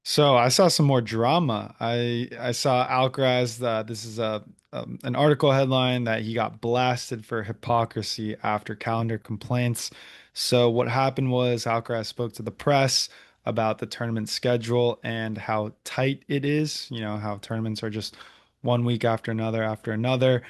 So I saw some more drama. I saw Alcaraz. This is a an article headline that he got blasted for hypocrisy after calendar complaints. So what happened was Alcaraz spoke to the press about the tournament schedule and how tight it is. You know how tournaments are just one week after another,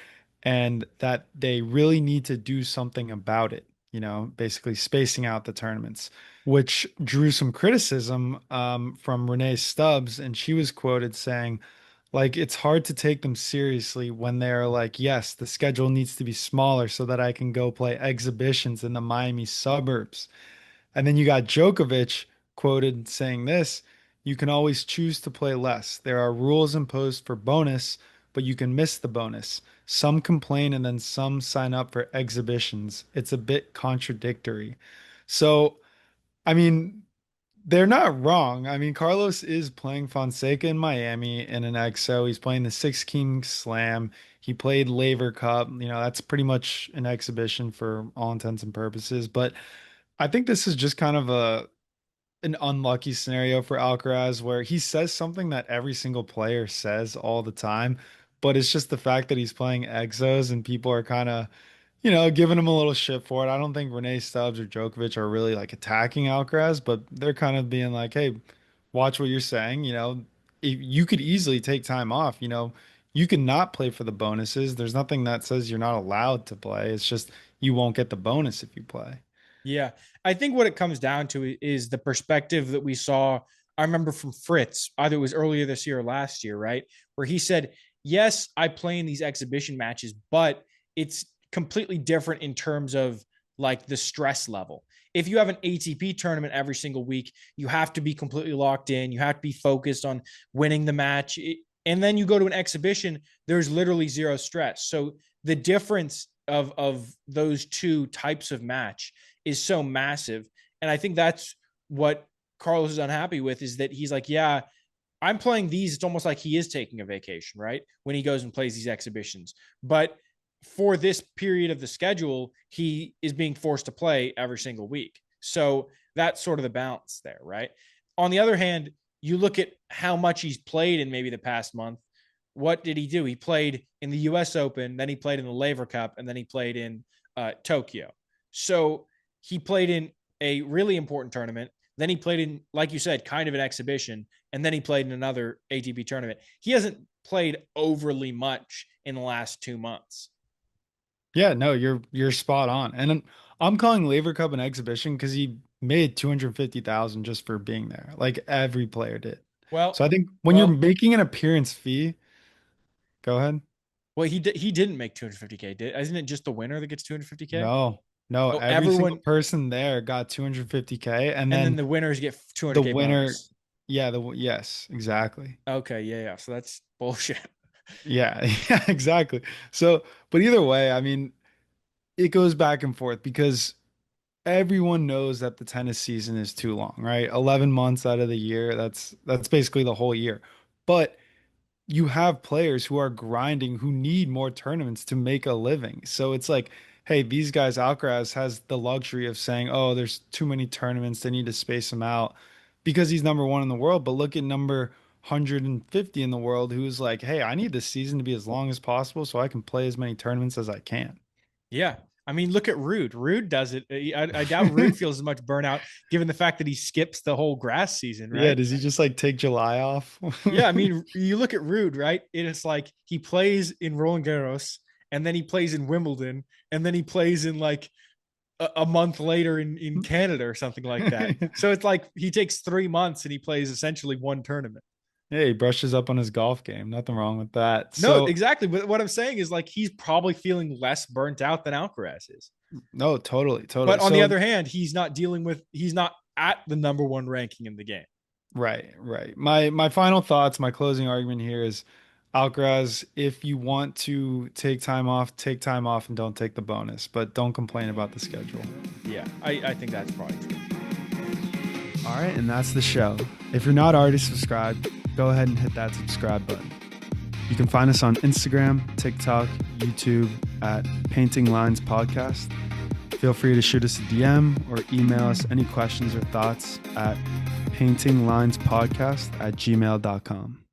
and that they really need to do something about it. You know, basically spacing out the tournaments, which drew some criticism from Renee Stubbs, and she was quoted saying, like, it's hard to take them seriously when they're like, yes, the schedule needs to be smaller so that I can go play exhibitions in the Miami suburbs. And then you got Djokovic quoted saying this, you can always choose to play less. There are rules imposed for bonus, but you can miss the bonus. Some complain and then some sign up for exhibitions. It's a bit contradictory. So, I mean, they're not wrong. I mean, Carlos is playing Fonseca in Miami in an XO. He's playing the Six Kings Slam. He played Laver Cup. You know, that's pretty much an exhibition for all intents and purposes. But I think this is just kind of a an unlucky scenario for Alcaraz where he says something that every single player says all the time, but it's just the fact that he's playing exos and people are kind of, you know, giving him a little shit for it. I don't think Renee Stubbs or Djokovic are really like attacking Alcaraz, but they're kind of being like, "Hey, watch what you're saying." You know, if you could easily take time off. You know, you can not play for the bonuses. There's nothing that says you're not allowed to play. It's just you won't get the bonus if you play. Yeah. I think what it comes down to is the perspective that we saw. I remember from Fritz, either it was earlier this year or last year, right? Where he said, yes, I play in these exhibition matches, but it's completely different in terms of like the stress level. If you have an ATP tournament every single week, you have to be completely locked in. You have to be focused on winning the match. And then you go to an exhibition, there's literally zero stress. So the difference of those two types of match is so massive. And I think that's what Carlos is unhappy with is that he's like, yeah, I'm playing these. It's almost like he is taking a vacation, right? When he goes and plays these exhibitions. But for this period of the schedule, he is being forced to play every single week. So that's sort of the balance there, right? On the other hand, you look at how much he's played in maybe the past month. What did he do? He played in the US Open, then he played in the Laver Cup, and then he played in Tokyo. So he played in a really important tournament. Then he played in, like you said, kind of an exhibition, and then he played in another ATP tournament. He hasn't played overly much in the last 2 months. Yeah, no, you're spot on. And I'm calling Laver Cup an exhibition because he made 250,000 just for being there. Like every player did. Well, So I think when you're well, making an appearance fee, go ahead. he didn't make 250K. Isn't it just the winner that gets 250K? No, no, Oh, every single everyone, person there got 250K, and and then then the winners get the 200K winner, bonus. yeah, yes, exactly. Okay, yeah, yeah. So that's bullshit. Yeah, yeah, exactly. So, but either way, I mean, it goes back and forth because everyone knows that the tennis season is too long, right? 11 months out of the year, that's basically the whole year. But you have players who are grinding who need more tournaments to make a living. So it's like, hey, these guys, Alcaraz has the luxury of saying, "Oh, there's too many tournaments, they need to space them out," because he's number one in the world. But look at number 150 in the world who's like, "Hey, I need this season to be as long as possible so I can play as many tournaments as I can." Yeah. I mean, look at Rude. Rude does it. I doubt Rude feels as much burnout given the fact that he skips the whole grass season, Yeah, right? does he just like take July off? Yeah, I mean, you look at Rude, right? It's like he plays in Roland Garros, and then he plays in Wimbledon, and then he plays in like a month later in Canada or something like that. So it's like he takes 3 months and he plays essentially one tournament. Yeah, he brushes up on his golf game. Nothing wrong with that. No, So, exactly. But what I'm saying is like he's probably feeling less burnt out than Alcaraz is. no, totally, totally. But on the So, other hand, he's not at the number one ranking in the game. right, right. My final thoughts, my closing argument here is Alcaraz, if you want to take time off and don't take the bonus, but don't complain about the schedule. Yeah, I think that's probably true. All right, and that's the show. If you're not already subscribed, go ahead and hit that subscribe button. You can find us on Instagram, TikTok, YouTube at Painting Lines Podcast. Feel free to shoot us a DM or email us any questions or thoughts at paintinglinespodcast@gmail.com.